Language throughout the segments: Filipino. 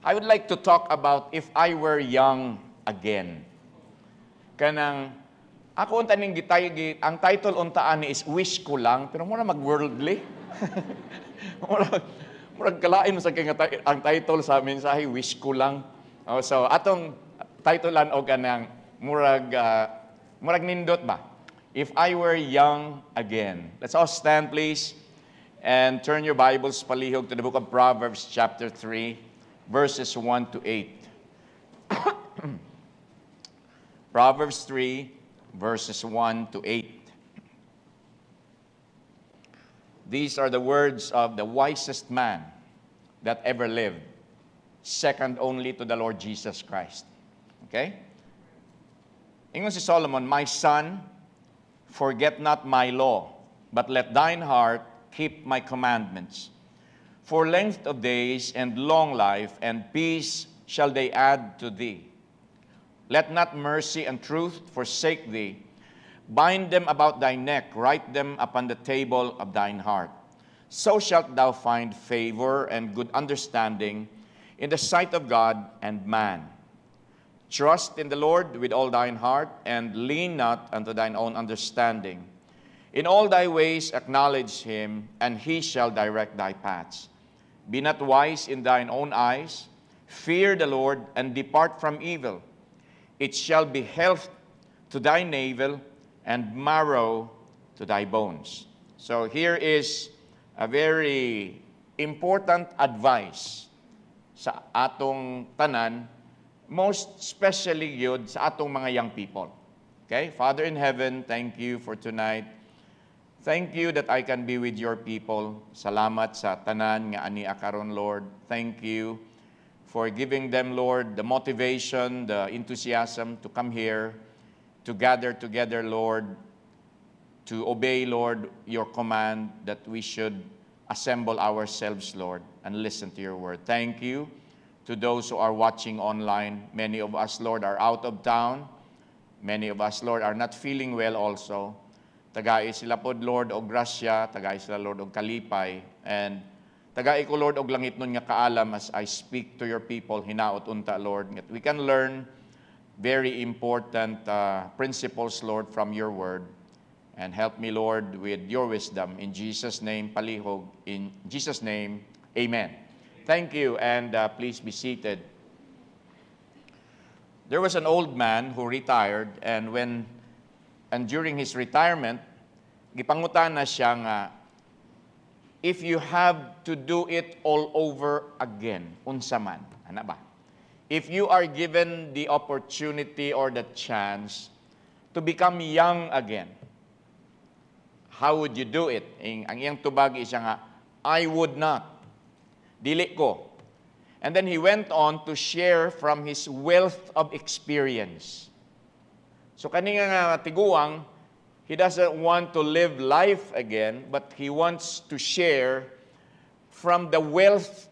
I would like to talk about if I were young again. Kanang ako unta ning ang title untaan ni is Wish Ko Lang, pero mura mag-worldly. murag kalain mo sa kay ang title sa mensahe Wish Ko Lang. Oh, so atong titlean og kanang murag nindot ba? If I were young again. Let's all stand please and turn your Bibles palihog to the book of Proverbs chapter 3 verses 1 to 8. Proverbs 3 verses 1 to 8. These are the words of the wisest man that ever lived, second only to the Lord Jesus Christ. Okay? Ingon si Solomon, "My son, forget not my law, but let thine heart keep my commandments. For length of days and long life and peace shall they add to thee. Let not mercy and truth forsake thee. Bind them about thy neck, write them upon the table of thine heart. So shalt thou find favor and good understanding in the sight of God and man. Trust in the Lord with all thine heart, and lean not unto thine own understanding. In all thy ways acknowledge him, and he shall direct thy paths. Be not wise in thine own eyes. Fear the Lord, and depart from evil. It shall be health to thy navel, and marrow to thy bones." So here is a very important advice sa atong tanan, most especially yun sa atong mga young people. Okay? Father in heaven, thank you for tonight. Thank you that I can be with your people. Salamat sa tanan nga ani akaron, Lord. Thank you for giving them, Lord, the motivation, the enthusiasm to come here, to gather together, Lord, to obey, Lord, your command that we should assemble ourselves, Lord, and listen to your word. Thank you to those who are watching online. Many of us, Lord, are out of town. Many of us, Lord, are not feeling well also. Tagai sila pod, Lord, og grasya. Tagai sila, Lord, og kalipay. And tagai ko, Lord, og langit nun nga kaalam as I speak to your people, hinaot unta, Lord. That we can learn very important principles, Lord, from your word. And help me, Lord, with your wisdom. In Jesus' name, palihog. In Jesus' name, amen. Thank you, and please be seated. There was an old man who retired, and during his retirement, gipangutan na siya nga, if you have to do it all over again, unsa man, ana ba? If you are given the opportunity or the chance to become young again, how would you do it? Ang iyang tubag siya nga, I would not. Dili ko. And then he went on to share from his wealth of experience. So kani nga tiguang, he doesn't want to live life again, but he wants to share from the wealth,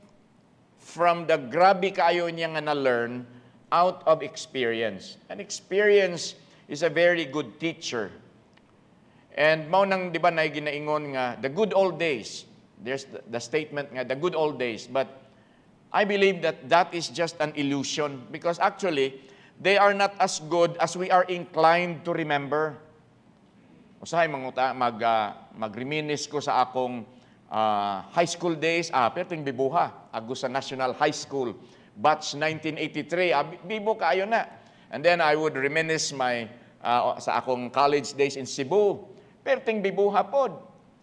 from the grabe kaayo niya nga na-learn out of experience. And experience is a very good teacher. And mao nang di ba na ginaingon nga the good old days. There's the statement nga the good old days, but I believe that is just an illusion because actually they are not as good as we are inclined to remember. Usahay manguta magreminisce ko sa akong high school days, perting bibuha agus sa National High School batch 1983, bibo kaayo na. And then I would reminisce my sa akong college days in Cebu, perting bibuha pod.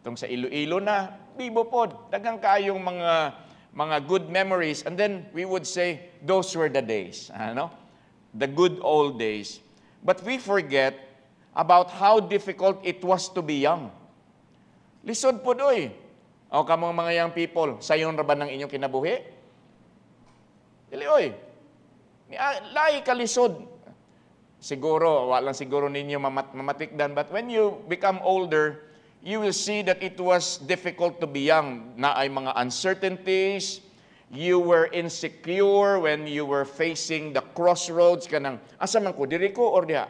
Tong sa Iloilo na, bibo pod. Daghang kaayong mga good memories. And then we would say, those were the days. The good old days. But we forget about how difficult it was to be young. Lisod pod, oy. O kamong mga young people, sayon ra ba ng inyong kinabuhi? Dili, oy. Lahi ka lisod. Siguro, walang siguro ninyo mamatikdan. But when you become older, you will see that it was difficult to be young. Na ay mga uncertainties, you were insecure when you were facing the crossroads kanang asa man ko diri ko or diha.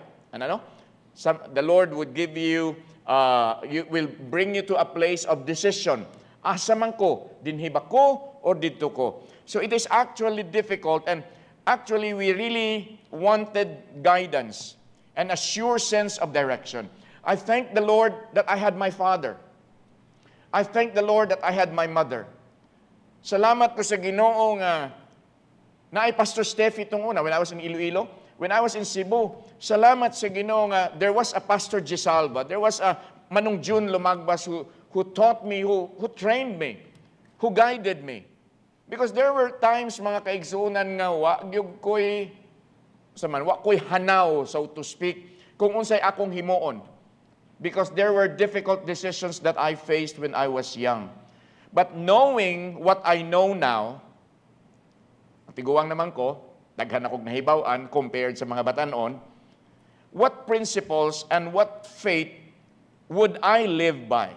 The Lord would give you will bring you to a place of decision. Asa man ko, dinhi ba ko or dito ko. So it is actually difficult, and actually we really wanted guidance and a sure sense of direction. I thank the Lord that I had my father. I thank the Lord that I had my mother. Salamat ko sa Ginoo nga na ay Pastor Steph itong una when I was in Iloilo. When I was in Cebu, salamat sa Ginoo nga there was a Pastor Gisalva. There was a Manong June Lumagbas who taught me, who trained me, who guided me. Because there were times, mga kaigsunan nga, wa ko'y hanaw, so to speak, kung unsay akong himuon. Because there were difficult decisions that I faced when I was young. But knowing what I know now, tiguang naman ko, daghan akong nahibaw-an compared sa mga batanon, what principles and what faith would I live by?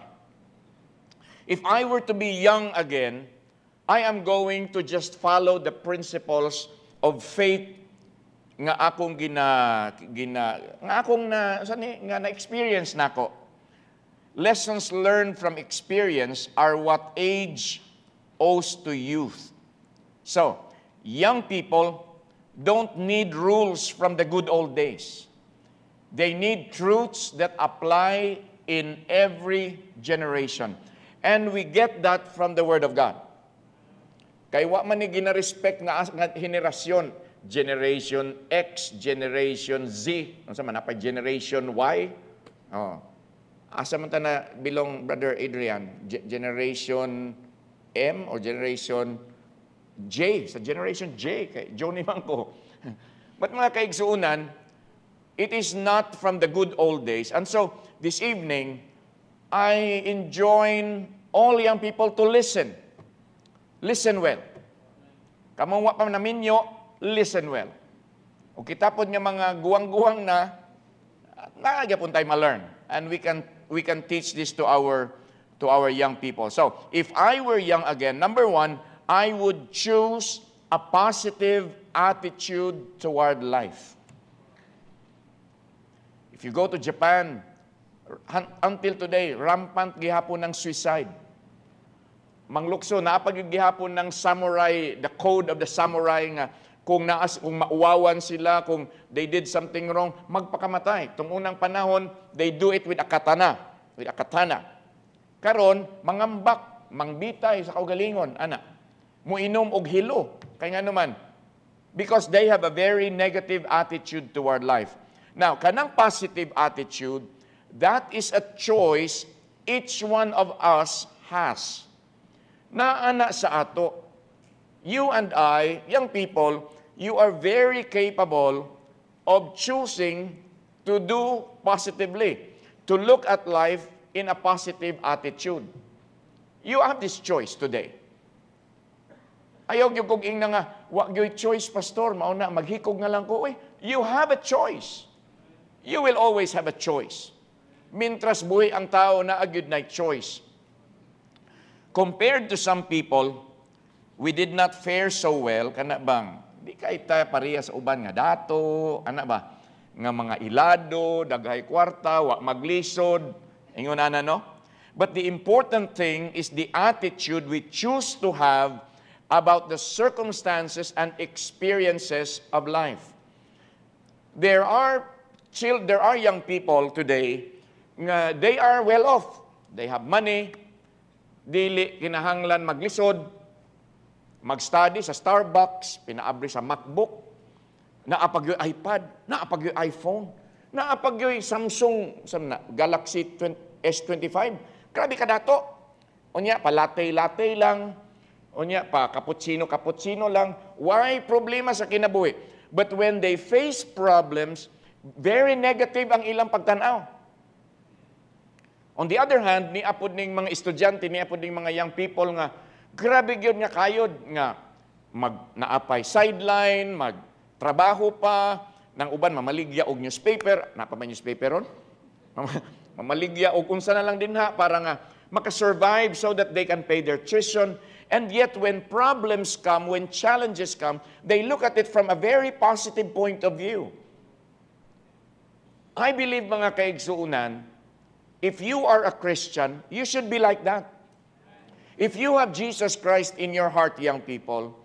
If I were to be young again, I am going to just follow the principles of faith nga akong na-experience nako. Lessons learned from experience are what age owes to youth. So, young people don't need rules from the good old days. They need truths that apply in every generation. And we get that from the Word of God. Kay wa man ni gina-respect nga henerasyon, Generation X, Generation Z, ano sa man pa Generation Y. Oh. Asa man ta na bilong Brother Adrian, Generation M or Generation J, sa Generation J kay Johnny Mangko. But mga kaigsuunan, it is not from the good old days. And so this evening, I enjoin all young people to listen. Listen well. Kamong wa pa naminyo, listen well. O kitapod nga mga guwang-guwang na nagyapon tayo ma-learn. And we can teach this to our young people. So, if I were young again, number one, I would choose a positive attitude toward life. If you go to Japan, until today, rampant gihapon ng suicide. Manglukso, naapagigihapon ng samurai, the code of the samurai nga, kung mauwawan sila, kung they did something wrong, magpakamatay. Itong unang panahon, they do it with a katana. Karon, mangambak, mangbitay sa kaugalingon, ana. Muinom og hilo. Kaya nga naman, because they have a very negative attitude toward life. Now, kanang positive attitude, that is a choice each one of us has. Naana sa ato, you and I, young people, you are very capable of choosing to do positively, to look at life in a positive attitude. You have this choice today. Ayaw yung kuging na nga, wag yung choice, pastor, mauna, maghikog nga lang ko. You have a choice. You will always have a choice. Mintras buhay ang tao na a good night choice. Compared to some people, we did not fare so well, kana bang, di kay tayo pareha sa uban nga dato, ana ba, nga mga ilado, daghay kwarta, wa maglisod, ingon ana no? But the important thing is the attitude we choose to have about the circumstances and experiences of life. There are young people today nga they are well off. They have money, dili kinahanglan maglisod, mag-study sa Starbucks, pinaabri sa MacBook, naapag yung iPad, naapag yung iPhone, naapag yung Samsung Galaxy S25. Grabe ka dato. Unya, pa latte lang. Unya, pa cappuccino lang. Why problema sa kinabuhi? But when they face problems, very negative ang ilang pagtanaw. On the other hand, niapod ning mga estudyante, niapod ning mga young people nga, grabe gyud nga kayod nga naapay sideline, magtrabaho pa, nang uban mamaligya og newspaper, napa man newspaper ron? Mamaligya og unsa na lang din ha para nga makasurvive so that they can pay their tuition. And yet when problems come, when challenges come, they look at it from a very positive point of view. I believe mga kaigsuunan, if you are a Christian, you should be like that. If you have Jesus Christ in your heart, young people,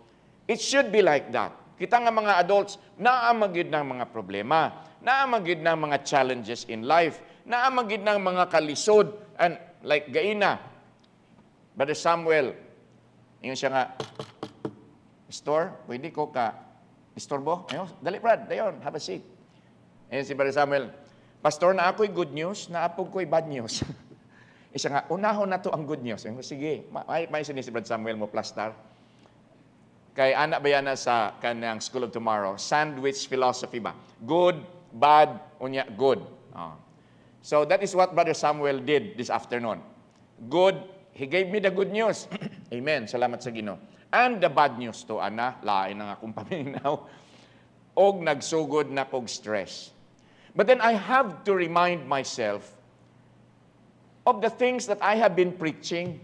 it should be like that. Kita nga mga adults, naamagid ng mga problema, naamagid ng mga challenges in life, naamagid ng mga kalisod, and like gaina, Brother Samuel, yun siya nga, Pastor, pwede ko ka, istorbo? Ayun, dali Brad, dayon, have a seat. Ayun si Brother Samuel, Pastor, na ako'y good news, na apog ko'y bad news. Isa nga, unahon na to ang good news. Sige, may sinis si Brad Samuel mo plastar. Kay anak ba yan na sa kanang School of Tomorrow? Sandwich philosophy ba? Good, bad, unya, good. Oh. So that is what Brother Samuel did this afternoon. Good, he gave me the good news. Amen, salamat sa Ginoo. And the bad news to, ana, lain na akong paminaw. Og nagsugod na kog stress. But then I have to remind myself of the things that I have been preaching.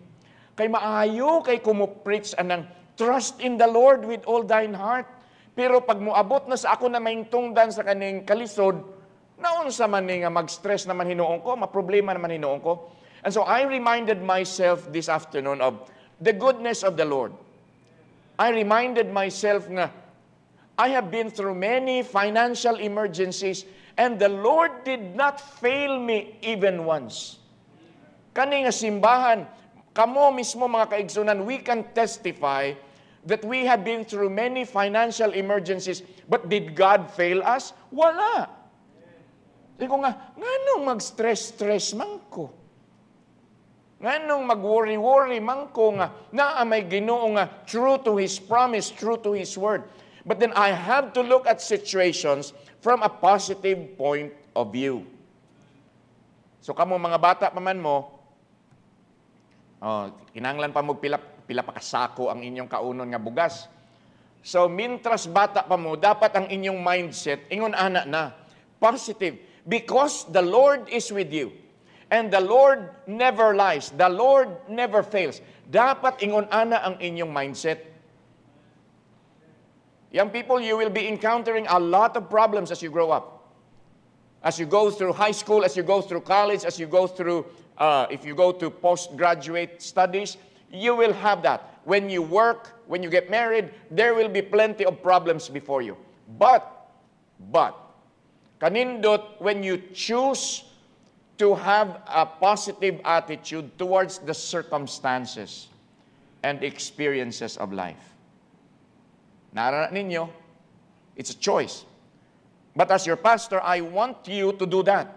Kay maayo kay kumo-preach anang trust in the Lord with all thine heart. Pero pag muabot na sa ako na maingtungdan sa kaning kalisod, naon sa man nga mag-stress naman hinuon ko, maproblema naman hinuon ko. And so I reminded myself this afternoon of the goodness of the Lord. I reminded myself nga I have been through many financial emergencies and the Lord did not fail me even once. Kani nga simbahan, kamo mismo mga kaigsunan, we can testify that we have been through many financial emergencies, but did God fail us? Wala. Sabi ko nga, nganong mag-stress man ko? Nganong mag-worry man ko nga, naa may Ginoo nga, true to His promise, true to His word. But then I have to look at situations from a positive point of view. So kamo mga bata pa man mo, kinahanglan pa mo pila pa kasako ang inyong kaunon nga bugas. So mintras bata pa mo, dapat ang inyong mindset ingon ana na positive because the Lord is with you. And the Lord never lies. The Lord never fails. Dapat ingon ana ang inyong mindset. Young people, you will be encountering a lot of problems as you grow up. As you go through high school, as you go through college, as you go through if you go to postgraduate studies, you will have that. When you work, when you get married, there will be plenty of problems before you. But, kanindot, when you choose to have a positive attitude towards the circumstances and experiences of life. Narana ninyo, it's a choice. But as your pastor, I want you to do that.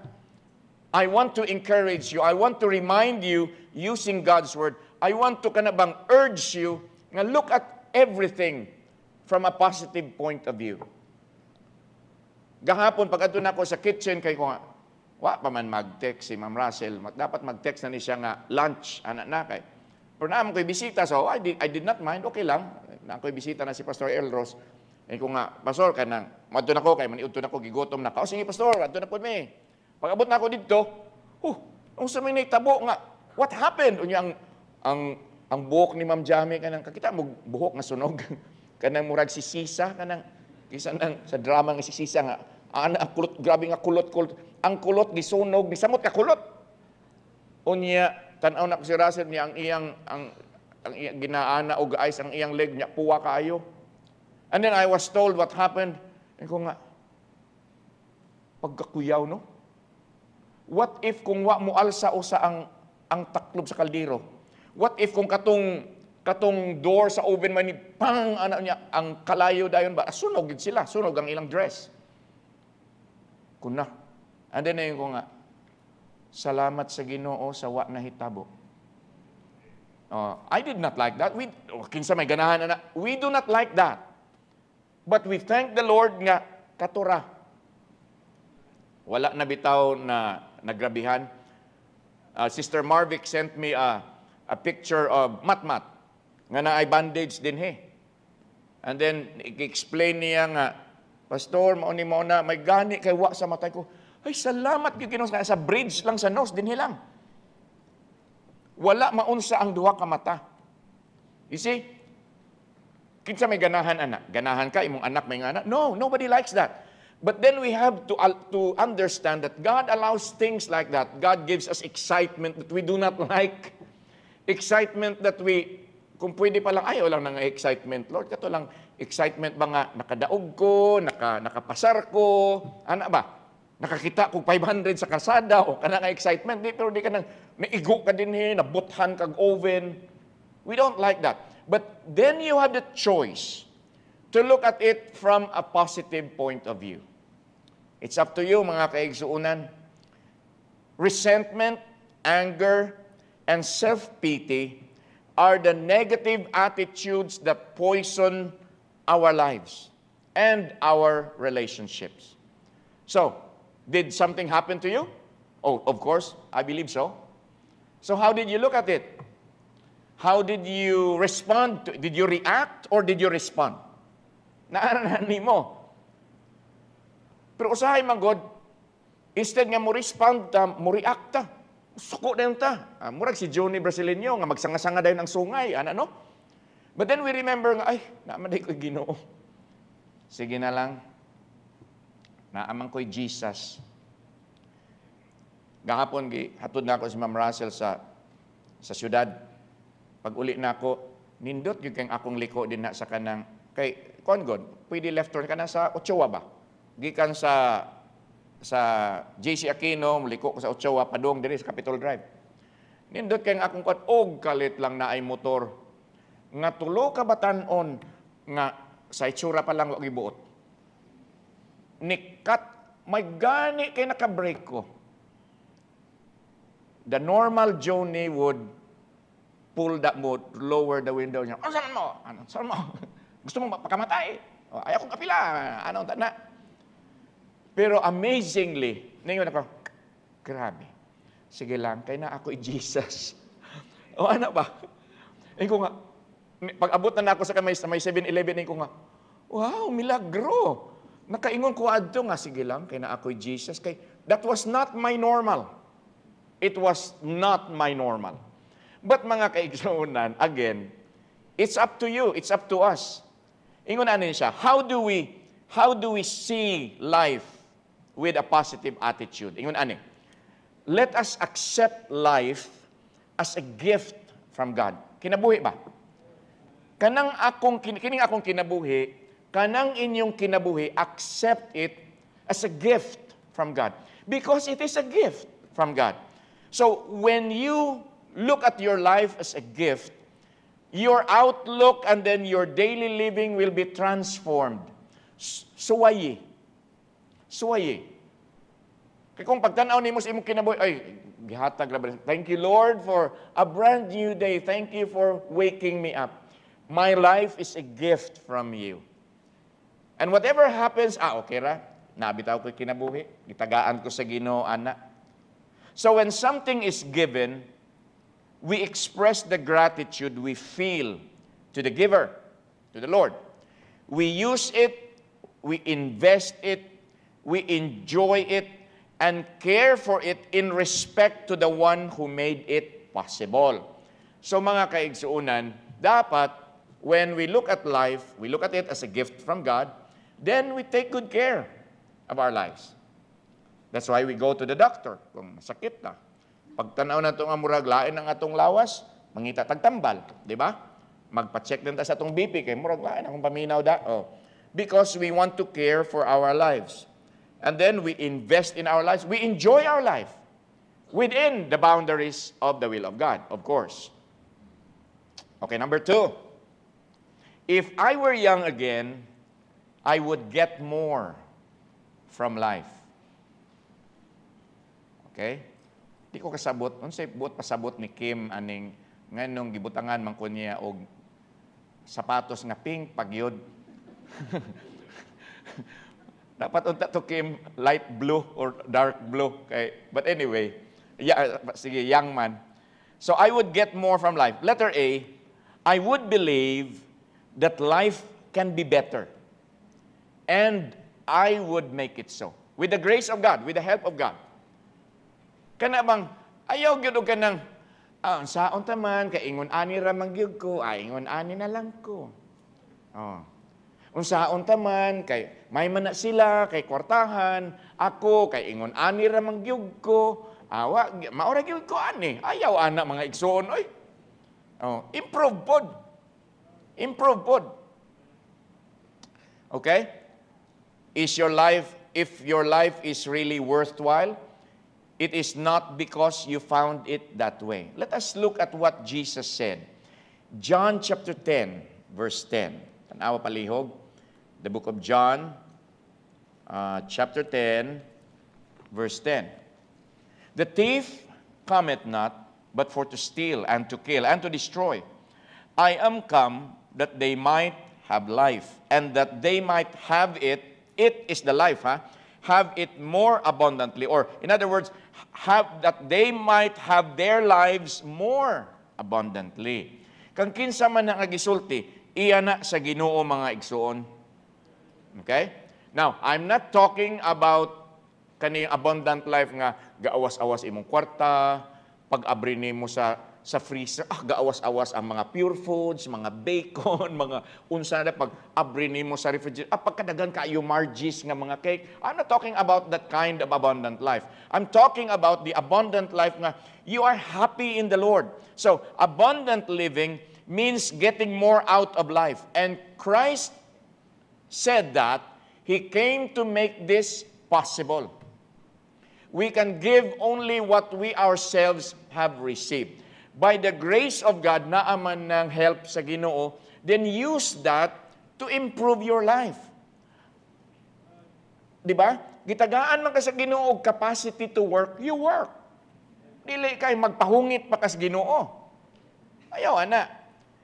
I want to encourage you. I want to remind you using God's word. I want to kanabang urge you na look at everything from a positive point of view. Gahapon, pag adto na ako sa kitchen, kay ko nga, wa pa man mag-text si Ma'am Russell. Dapat mag-text na ni siya nga lunch, anak na kay. Pero naman ko'y bisita, so I did not mind, okay lang. Na ako'y bisita na si Pastor Elros. Kay ko nga, Pastor, kanang, madto na ko, kay maniudto na ko, gigotom na ka. O sige, Pastor, adto na po me. Pag abot na ako dito, ang sa may naitabo nga, what happened? Unya ang buhok ni Ma'am Jamie, kanang, kakita mo buhok nga sunog. Kanang murag si Sisa, kanang, kisa nang sa drama nga si Sisa nga, ang kulot, grabe nga kulot. Ang kulot, gisunog, gisamot ka kulot. Unya, tanaw na ko si Russell niya, ang iyang ginaana o guys, ang iyang leg niya, puwa kayo. And then I was told what happened. And ko nga, pagkakuyaw, no? What if kung wa mo alsa o sa ang taklob sa kaldero? What if kung katong door sa oven man ni pang ano niya ang kalayo dayon ba sunog gid sila, sunog ang ilang dress. Kuna. And then ayun ko nga, salamat sa Ginoo sa wa nahitabo. I did not like that. Kinsa may ganahan na. We do not like that. But we thank the Lord nga katura. Wala na bitaw na nagrabihan. Sister Marvick sent me a picture of Matmat nga na ay bandage din he. And then i-explain niya nga, Pastor, mauni mo na may gani kay wa sa matay ko. Ay salamat gyud Ginoo sa bridge lang sa nose din lang. Wala maunsa ang duha ka mata. You see? Kinsa may ganahan anak? Ganahan ka imong anak may anak? No, nobody likes that. But then we have to understand that God allows things like that. God gives us excitement that we do not like. Excitement that kung pwede pa lang, ayaw lang ng excitement, Lord. Kato lang, excitement ba nga, nakadaog ko, nakapasar ko, ano ba? Nakakita kong 500 sa kasada, o ka na nga excitement, pero di ka nang, naigo ka din nabuthan kag oven. We don't like that. But then you have the choice to look at it from a positive point of view. It's up to you, mga kaigsuunan. Resentment, anger, and self-pity are the negative attitudes that poison our lives and our relationships. So, did something happen to you? Oh, of course, I believe so. So how did you look at it? How did you respond? Did you react or did you respond? Naaranan mo. Pero usahay man God, instead nga mo respond ta, mo react ta. Suko na yun ta. Murag si Johnny Brasileño nga magsanga-sanga dayon ang sungay, no? But then we remember nga, ay, naamaday ko'y Ginoo. Sige na lang. Naaman ko'y Jesus. Gahapon, hatod na ako si Ma'am Russell sa syudad. Pag uli na ako, nindot yung kang akong liko din na sa kanang, kay Kongod, pwede left turn ka na sa Ochoa ba? Gikan sa JC Aquino, liko ko sa Ochoa, padung diri sa Capitol Drive. Nindot kay akong og kalit lang na ay motor. Nga tulo ka batanon nga sa itsura pa lang wag ibuot. Nikat, may gani kay naka-brake ko. The normal Johnny would pull that mode, lower the window niya. Ano saan mo? Ano saan mo? Gusto mo pakamatay? Ayaw kong kapila. Ano na? Pero amazingly, ngayon ako, grabe. Sige lang, kaya na ako Jesus. O ano ba? Ko nga, pag abot na ako sa may 7-Eleven, ko nga, wow, milagro. Nakaingon ko adto nga, sige lang, kaya na ako Jesus. That was not my normal. It was not my normal. But mga kaigsuunan, again, it's up to you, it's up to us. Ingon ano siya, how do we see life with a positive attitude? Ingon ani, let us accept life as a gift from God. Kinabuhi ba? Kining akong kinabuhi, kanang inyong kinabuhi, accept it as a gift from God. Because it is a gift from God. So, when you look at your life as a gift, your outlook and then your daily living will be transformed. Suwayi. Kaya kung pagtanaw ni mo sa imong kinabuhi, ay, gihatag laban. Thank you, Lord, for a brand new day. Thank you for waking me up. My life is a gift from you. And whatever happens, okay ra, nabitaw ko kinabuhi, gitagaan ko sa Ginoo, ana. So when something is given, we express the gratitude we feel to the giver, to the Lord. We use it, we invest it, we enjoy it, and care for it in respect to the one who made it possible. So mga kaigsuunan, dapat when we look at life, we look at it as a gift from God, then we take good care of our lives. That's why we go to the doctor kung masakit na. Pagtanaw na itong amurag, lain ang atong lawas, mangita tagtambal, di ba? Magpa-check din ta sa atong BP, kay murag lain akong paminaw da. Oh. Because we want to care for our lives. And then we invest in our lives. We enjoy our life within the boundaries of the will of God, of course. Okay, number 2. If I were young again, I would get more from life. Okay? Di ko kasabot. Unsay buot pasabot ni Kim aning nganong gibutangan man ko niya og sapatos nga pink pagyod. Dapat unta to Kim light blue or dark blue kay but anyway, sige young man. So I would get more from life. Letter A, I would believe that life can be better. And I would make it so. With the grace of God, with the help of God. Kana bang, ayaw gyud og kanang, saon ta man, kay ingon ani ra mangyud ko, ingon ani na lang ko. Oh. Unsaon ta man, kay may man na sila, kay kwartahan, ako, kay ingon ani ra mangyud ko, maura gyud ko ani. Ayaw ana mga igsoon, oy. Oh, improve pod. Improve pod. Okay? If your life is really worthwhile, it is not because you found it that way. Let us look at what Jesus said. John chapter 10, verse 10. Tanawa palihog. The book of John, chapter 10, verse 10. The thief cometh not, but for to steal, and to kill, and to destroy. I am come that they might have life, and that they might have it. It is the life, have it more abundantly. Or, in other words, that they might have their lives more abundantly. Kang kinsa man nga gisulti, iya na sa Ginoo mga igsuon. Okay? Now, I'm not talking about kaning abundant life nga gaawas-awas imong kwarta, pag-abri nimo sa freezer, gaawas-awas ang mga pure foods, mga bacon, mga unsa na pag-abri nimo sa refrigerator, pagkadagan kayo margis nga mga cake. I'm not talking about that kind of abundant life. I'm talking about the abundant life nga you are happy in the Lord. So, abundant living means getting more out of life. And Christ said that He came to make this possible. We can give only what we ourselves have received. By the grace of God, naaman ng help sa Ginoo, then use that to improve your life. Di ba? Gitagaan man ka sa Ginoo capacity to work, you work. Dili kay magpahungit pa ka sa Ginoo. Ayaw, ana.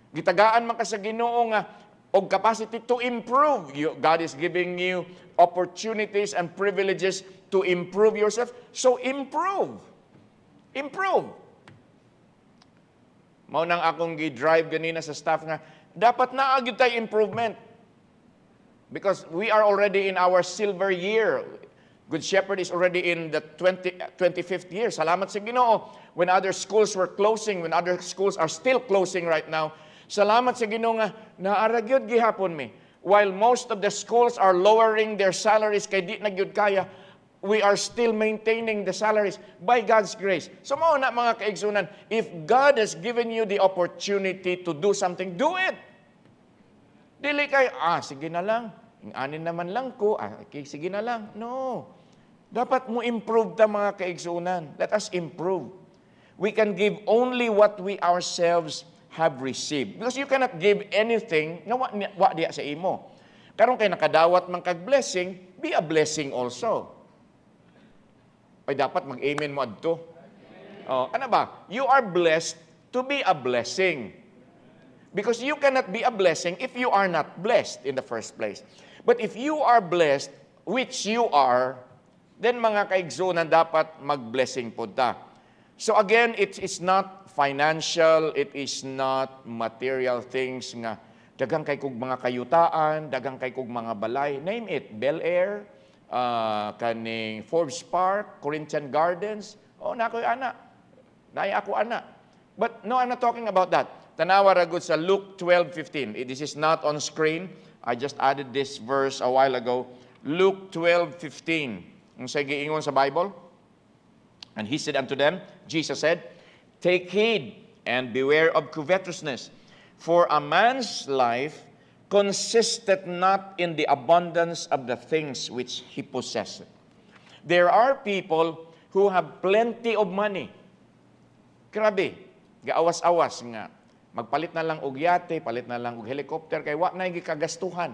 Gitagaan man ka sa Ginoo nga og capacity to improve. God is giving you opportunities and privileges to improve yourself. So improve. Improve. Mao nang akong gi-drive ganina sa staff nga dapat naa gyud tay improvement. Because we are already in our silver year. Good Shepherd is already in the 25th year. Salamat sa Ginoo. When other schools were closing, when other schools are still closing right now, salamat sa Ginoo nga naara gyud gihapon mi. While most of the schools are lowering their salaries kay di na gyud kaya, we are still maintaining the salaries by God's grace. So mao na mga kaigsunan, if God has given you the opportunity to do something, do it. Dili kay, sige na lang. Anin naman lang ko, okay, sige na lang. No. Dapat mo improve ta mga kaigsunan. Let us improve. We can give only what we ourselves have received. Because you cannot give anything na wa diya sa imo. Karon kay nakadawat man kag blessing, be a blessing also. Ay dapat mag-amen mo adto. Ano ba? You are blessed to be a blessing. Because you cannot be a blessing if you are not blessed in the first place. But if you are blessed, which you are, then mga kaigsunan dapat mag-blessing po ta. So again, it is not financial, it is not material things nga dagang kay kog mga kayutaan, dagang kay kog mga balay, name it, Bel Air, kaning Forbes Park, Corinthian Gardens, nakoy ana. Naay ako ana. But no, I'm not talking about that. Tanawa ra gud sa Luke 12:15. This is not on screen. I just added this verse a while ago. Luke 12:15. Ang say giingon sa Bible. And he said unto them, Jesus said, take heed and beware of covetousness, for a man's life consisteth not in the abundance of the things which he possesseth. There are people who have plenty of money. Grabe, gaawas-awas nga. Magpalit na lang og yate, palit na lang og helicopter, kay wa na gikagastuhan.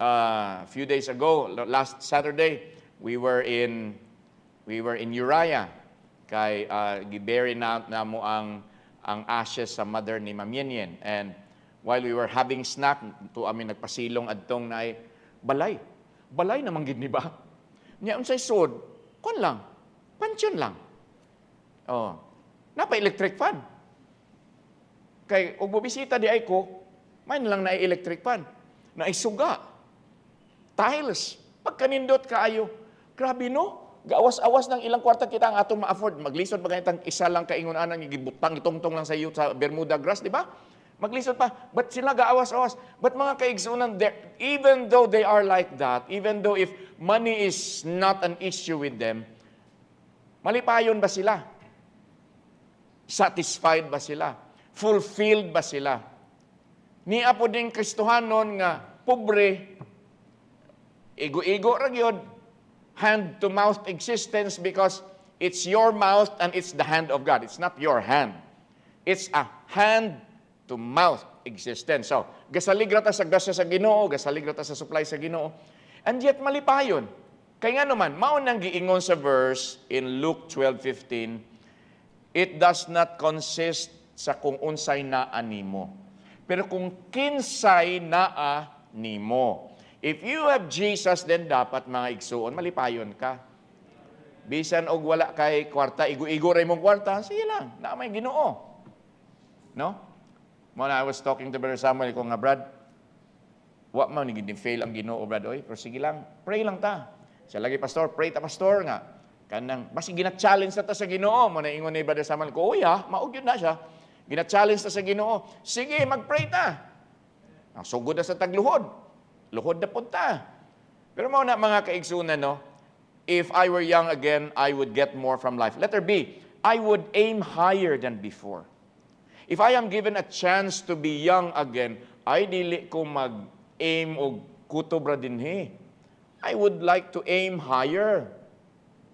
A few days ago, last Saturday, we were in Uriah, kay gibury na mo ang ashes sa mother ni Ma'am Yen. And while we were having snack, to amin nagpasilong adtong na balay. Balay naman gid ni ba? Nya unsay sod? Kon lang. Pansyon lang. Napa electric fan. Kay og bobisita di ay ko, may lang na electric fan. Na isuga. Tiles. Pagkanindot kaayo. Grabe no? Gawas-awas ng ilang kwarta kita ang atong ma-afford. Maglisod pa ganitang isa lang kaingon anang gibutang itongtong lang sa iyo sa Bermuda grass, di ba? Maglisod pa. But sila gaawas-awas. But mga kaigsunan, even though they are like that, even though if money is not an issue with them, malipayon ba sila? Satisfied ba sila? Fulfilled ba sila? Niya po din Kristohanon nga pobre, igo-igo ra gyud, hand-to-mouth existence because it's your mouth and it's the hand of God. It's not your hand. It's a hand-to-mouth existence. So, gasalig ra ta sa grasya sa Ginoo, gasalig ra ta sa supply sa Ginoo, and yet malipayon. Kaya nga naman, mao nang giingon sa verse in Luke 12:15, it does not consist sa kung unsay naa nimo, pero kung kinsay naa nimo. If you have Jesus, then dapat mga igsuon, malipayon ka. Bisan og wala kay kwarta, igo-igo ray mong kwarta, sige lang, na may Ginoo. No? When I was talking to Brother Samuel, ko nga, Brad, wa man ni fail ang Ginoo, Brad, oy, pero sige lang, pray lang ta. Siya lagi, pastor, pray ta, pastor nga. Kanang, basi gina-challenge na ta sa Ginoo. Mo na ingon ni Brother Samuel ko, uy ha, maog yun na siya. Gina-challenge ta sa Ginoo. Sige, mag-pray ta. Ang sugod na sa tagluhod. Luhod na punta. Pero mo na mga kaigsunan, no? If I were young again, I would get more from life. Letter B, I would aim higher than before. If I am given a chance to be young again, ay dili ko mag-aim o kutob ra dinhi. I would like to aim higher.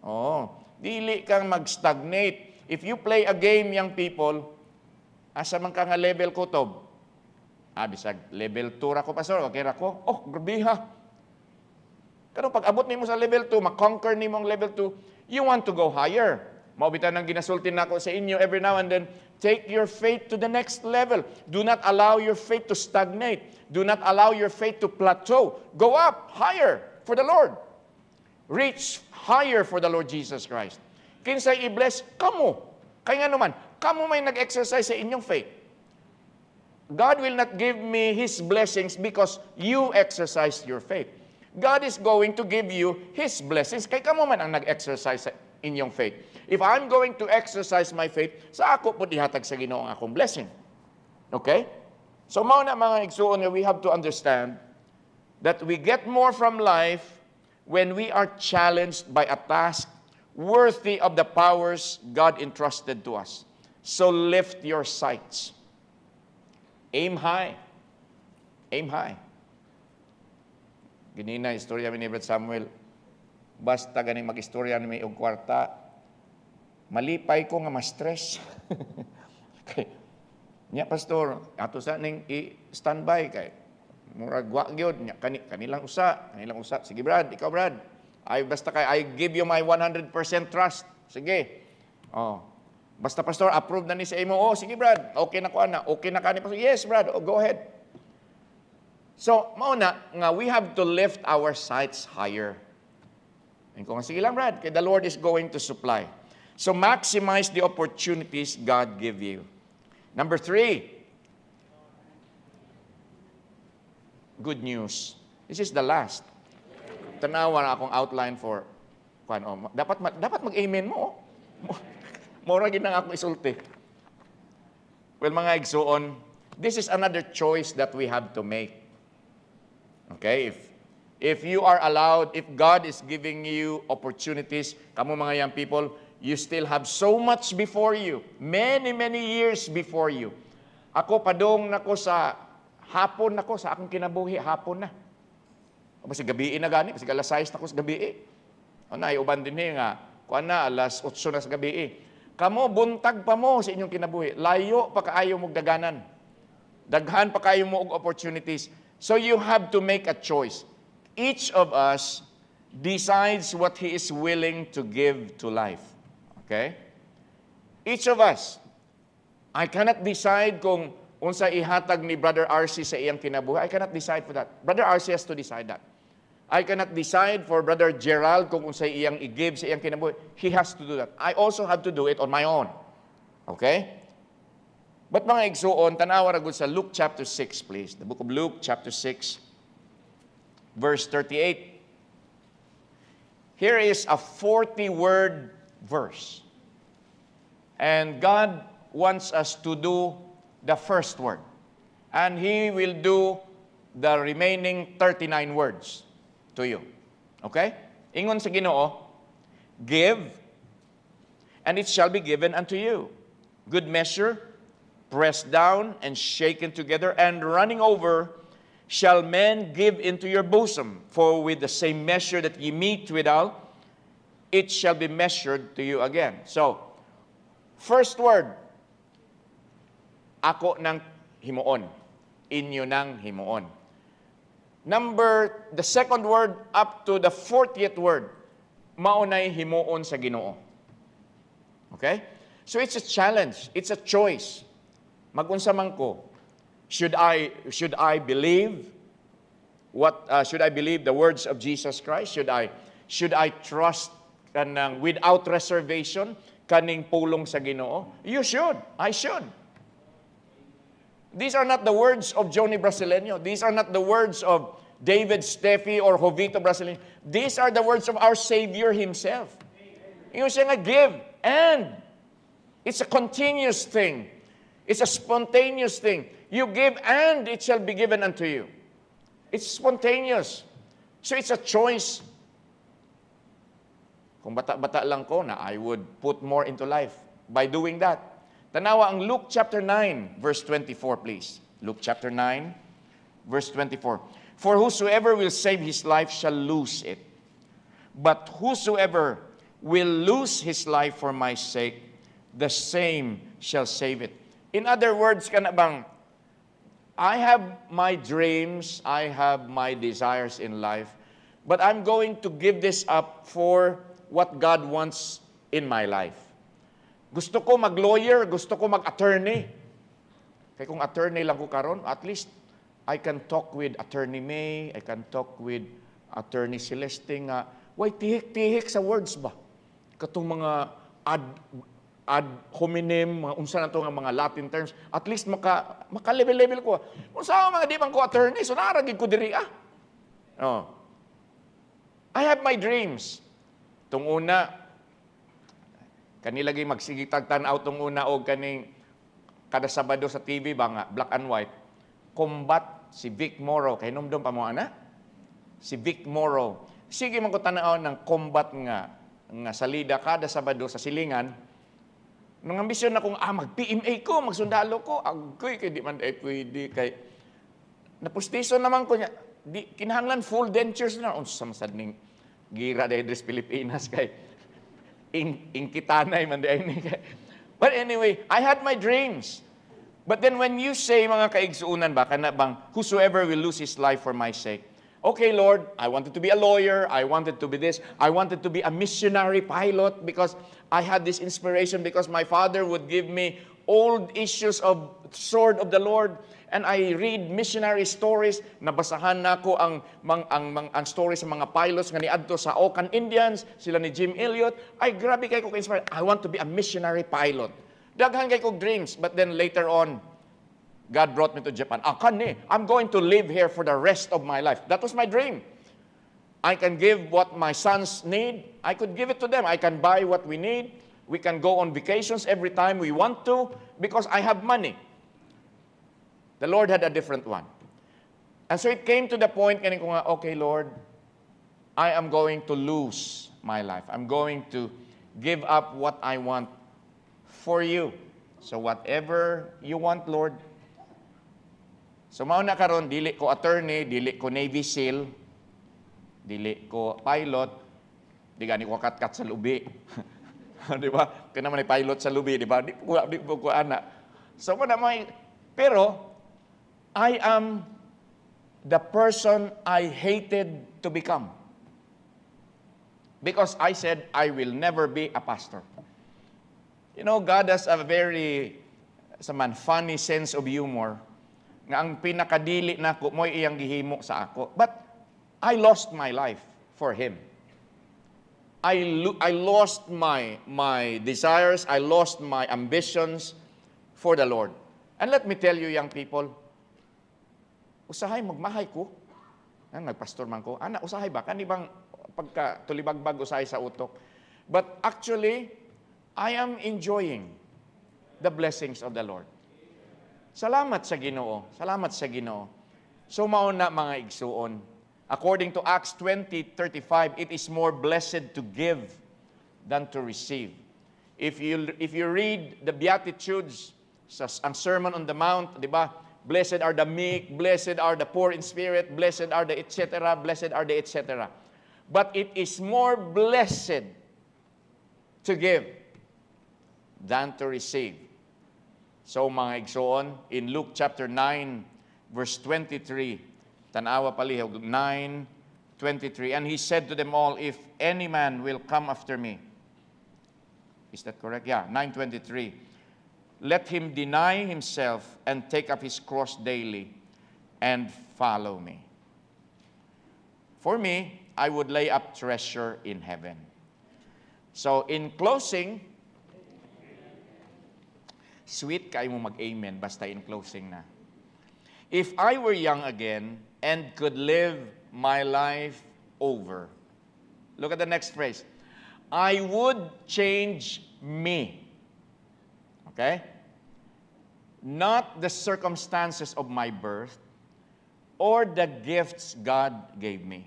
Oh, dili kang mag-stagnate. If you play a game, young people, asa man ka nga level kutob? Bisag level 2 ra ko, pastor, okay ra ko. Oh, grabe ha. Pero pag abot nimo sa level 2, ma-conquer nimo ang level 2, you want to go higher. Maubitan ang ginasulti nako sa inyo every now and then, take your faith to the next level. Do not allow your faith to stagnate. Do not allow your faith to plateau. Go up higher for the Lord. Reach higher for the Lord Jesus Christ. Kinsay i-bless, kamo. Kaya nga naman, kamo may nag-exercise sa inyong faith. God will not give me His blessings because you exercised your faith. God is going to give you His blessings. Kaya kamo man ang nag-exercise sa inyong faith. If I'm going to exercise my faith, sa ako po dihatag sa Ginoo ang akong blessing. Okay? So mao na mga igsuon nga we have to understand that we get more from life when we are challenged by a task worthy of the powers God entrusted to us. So lift your sights. Aim high. Aim high. Ganina, istorya ni Brother Samuel. Basta ganing mag-istorya ni may og kwarta, malipay ko nga ma-stress. Okay. Nya, pastor, ato sa ning i-standby kay murag wa gyud nya kanilang usa. Sige Brad, ikaw Brad. Basta kay I give you my 100% trust. Sige. Oh. Basta pastor, approve na ni sa imo. Oh, sige Brad. Okay na ko ana. Okay na kani pastor. Yes Brad. Oh, go ahead. So, mao na nga we have to lift our sights higher. And kung sige lang Brad, kay the Lord is going to supply. So maximize the opportunities God give you. Number 3. Good news. This is the last. Tanawa na akong outline for dapat mag-amen mo. Mora gid nang akong isulti. Well, mga igsuon, this is another choice that we have to make. Okay? If you are allowed, if God is giving you opportunities, kamo mga young people, you still have so much before you. Many, many years before you. Ako padong nako sa hapon nako sa akong kinabuhi, hapon na. O basi gabi na gani, kasi alas 6 nako sa gabi. O na, uban din nga, kuan na, alas 8 na sa gabi. Kamo, buntag pa mo sa inyong kinabuhi. Layo pa kaayo mong daganan. Daghan pa kayo mo og opportunities. So you have to make a choice. Each of us decides what he is willing to give to life. Okay? Each of us. I cannot decide kung unsa ihatag ni Brother RC sa iyang kinabuhi. I cannot decide for that. Brother RC has to decide that. I cannot decide for Brother Gerald kung unsay iyang i-give sa iyang kinabuhi. He has to do that. I also have to do it on my own. Okay? But mga igsuon, tanawa ra gud sa Luke chapter 6, please. The book of Luke chapter 6, verse 38. Here is a 40-word verse. And God wants us to do the first word. And He will do the remaining 39 words to you. Okay? Ingon sa Ginoo, give, and it shall be given unto you. good measure, pressed down and shaken together and running over, shall men give into your bosom. For with the same measure that ye meet withal, it shall be measured to you again. So, first word, ako ng himuon, inyo ng himuon. The second word up to the 40th word, maunay himuon sa Ginoo. Okay? So it's a challenge, it's a choice. Magunsa man ko, should I believe should I believe the words of Jesus Christ? Should I trust kanang without reservation kaning pulong sa Ginoo? You should. I should. These are not the words of Johnny Brasileño. These are not the words of David Steffi or Jovito Brasileño. These are the words of our Savior Himself. Yung siya nga, give, and it's a continuous thing. It's a spontaneous thing. You give, and it shall be given unto you. It's spontaneous. So it's a choice. Kung bata-bata lang ko na, I would put more into life by doing that. Tanawa ang Luke chapter 9, verse 24, please. Luke chapter 9, verse 24. For whosoever will save his life shall lose it. But whosoever will lose his life for my sake, the same shall save it. In other words, kana bang, I have my dreams, I have my desires in life, but I'm going to give this up for what God wants in my life. Gusto ko mag-lawyer, gusto ko mag-attorney. Kaya kung attorney lang ko karon, at least I can talk with Attorney May, I can talk with Attorney Celeste nga, way tihik-tihik sa words ba? Katong mga ad hominem, mga unsa na to nga mga Latin terms, at least maka-level-level ko. Unsa mga di man ko attorney, so naragid ko diri Oh. I have my dreams. Tung una, kanilagay magsigitag tan-aw tung una og kaning kada Sabado sa TV ba nga black and white. Combat si Vic Moro kay numdum pa mo ana. Si Vic Moro. Sige man ko tan-aw ng combat nga salida kada Sabado sa silingan. Nang ambisyon akong mag-PMA ko, magsundalo ko, agoy kay di man pwede kay napustiso naman ko niya. Di kinahanglan full dentures na unsa masad ning gira dahil sa Pilipinas kay ingkitanay man di ni. But anyway, I had my dreams. But then when you say mga kaigsuunan ba kana bang whosoever will lose his life for my sake. Okay, Lord, I wanted to be a lawyer, I wanted to be this, I wanted to be a missionary pilot because I had this inspiration because my father would give me old issues of sword of the Lord. And I read missionary stories, nabasahan na ko ang stories sa mga pilots nga niadto sa Okan Indians, sila ni Jim Elliot. Ay, grabe kay ko inspired. I want to be a missionary pilot. Daghan kay ko dreams, but then later on, God brought me to Japan. I'm going to live here for the rest of my life. That was my dream. I can give what my sons need. I could give it to them. I can buy what we need. We can go on vacations every time we want to because I have money. The Lord had a different one. And so it came to the point, okay, Lord, I am going to lose my life. I'm going to give up what I want for you. So whatever you want, Lord. So mauna karon, dili ko attorney, dili ko Navy SEAL, dili ko pilot, di gani ko kat-kat sa lubi. Di ba? Kaya naman ay pilot sa lubi, di ba? Di po ko anak. So pero, I am the person I hated to become. Because I said, I will never be a pastor. You know, God has a very funny sense of humor. Nga ang pinakadili na ko, mo'y iyang gihimo sa ako. But I lost my life for Him. I lost my desires, I lost my ambitions for the Lord. And let me tell you, young people, usahay magmahay ko. Nagpastor man ko. Usahay ba? Kani bang pagka tulibagbag usahay sa utok? But actually, I am enjoying the blessings of the Lord. Salamat sa Ginoo. Salamat sa Ginoo. So mauna mga igsuon. According to Acts 20:35, it is more blessed to give than to receive. If you read the Beatitudes, ang Sermon on the Mount, di ba? Blessed are the meek, blessed are the poor in spirit, blessed are the etc., blessed are the etc. But it is more blessed to give than to receive. So mga igsoon, in Luke chapter 9, verse 23, tanawa palihog, 9:23, and he said to them all, if any man will come after me, is that correct? Yeah, 9:23. Let him deny himself and take up his cross daily and follow me. For me, I would lay up treasure in heaven. So in closing, sweet kayo mo mag-amen basta in closing na. If I were young again and could live my life over, look at the next phrase, I would change me. Okay? Not the circumstances of my birth or the gifts God gave me.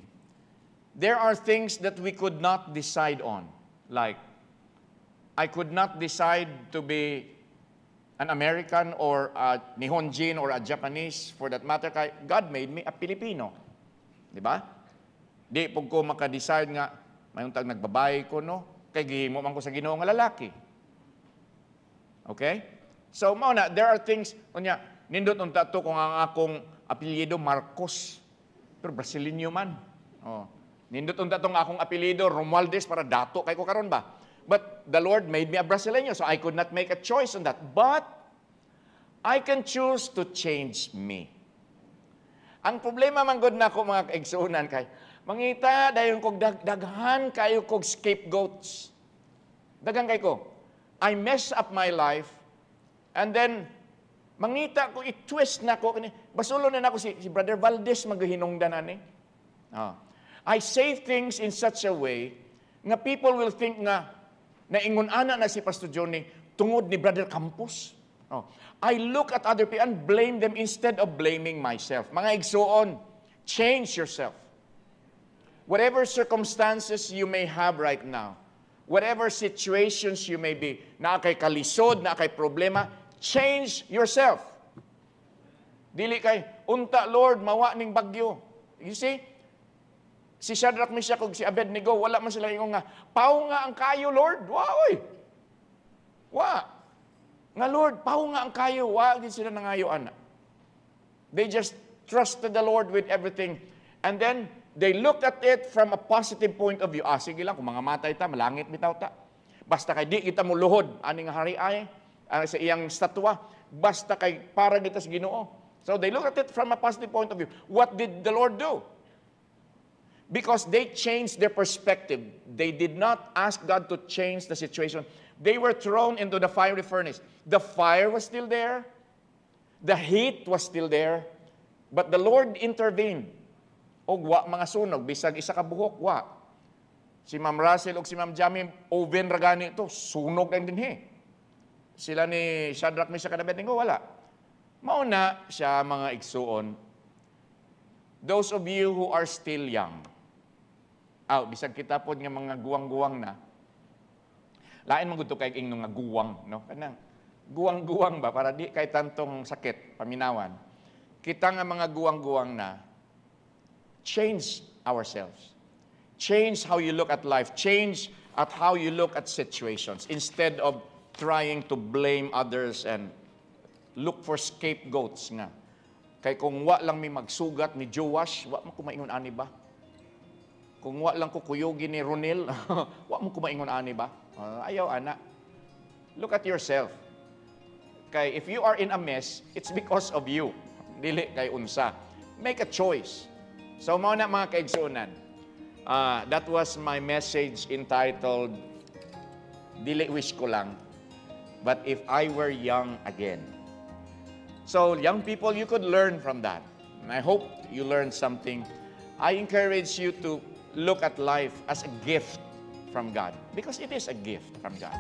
There are things that we could not decide on. Like, I could not decide to be an American or a Nihonjin or a Japanese, for that matter. God made me a Filipino. Di ba? Di pag ko makadecide nga, mayroon tag nagbabae ko, no? Kay gihimo man ko sa Ginoo nga lalaki. Okay? So, mauna, there are things, kunya, nindot unta to kung ang akong apelyido Marcos, pero Brasileño man. Oh. Nindot unta tong akong apelyido Romualdez para dato kay ko karon ba? But the Lord made me a Brasileño, so I could not make a choice on that. But I can choose to change me. Ang problema man gud nako mga kaigsuonan kay mangita dayon kog daghan kayo kog scapegoats. Daghan kay ko. I mess up my life and then mangita ko i-twist na ko kani basulo na nako si Brother Valdez maghinungdan ani. Oh. I say things in such a way nga people will think nga naingon ana na si Pastor Johnny tungod ni Brother Campos. Oh. I look at other people and blame them instead of blaming myself. Mga igsuon, change yourself. Whatever circumstances you may have right now, whatever situations you may be, na kay kalisod, na kay problema, change yourself. Dili kay, unta Lord, mawa ning bagyo. You see? Si Shadrach, Meshach, ug si Abednego, wala man sila ingon nga, pao nga ang kayo, Lord. Wa, oy. Wa. Nga, Lord, pao nga ang kayo. Wa, din sila nangayo, ana. They just trusted the Lord with everything. And then, they looked at it from a positive point of view. Ah, sige lang, kung mga matay ta, malangit bitaw ta. Basta kay di kita mo luhod, aning hari ay, sa iyang statwa. Basta kay para dito sa Ginoo. So, they looked at it from a positive point of view. What did the Lord do? Because they changed their perspective. They did not ask God to change the situation. They were thrown into the fiery furnace. The fire was still there. The heat was still there. But the Lord intervened. O wa mga sunog, bisag isa ka buhok, wa. Si Ma'am Russell o si Ma'am Jamie, oven ragani ito, sunog ang dinhi. Sila ni Shadrach, Meshach, and Abednego, wala. Mauna siya mga igsuon, those of you who are still young, bisag kita po nga mga guwang-guwang na, lain mong gusto kay ing nga guwang, no? Kanang guwang-guwang ba, para di kay tantong sakit, paminawan. Kita nga mga guwang-guwang na, change ourselves. Change how you look at life. Change at how you look at situations. Instead of trying to blame others and look for scapegoats nga. Kay kung wa lang may magsugat ni Joash, wa mo kumaingon ani ba? Kung wa lang ko kuyugi ni Ronel, wa mo kumaingon ani ba? Ayaw ana. Look at yourself. Kay if you are in a mess, it's because of you. Dili kay unsa. Make a choice. So mao na mga kaigsuonan. That was my message entitled Dili Wish Ko Lang, But If I Were Young Again. So young people, you could learn from that. And I hope you learned something. I encourage you to look at life as a gift from God, because it is a gift from God.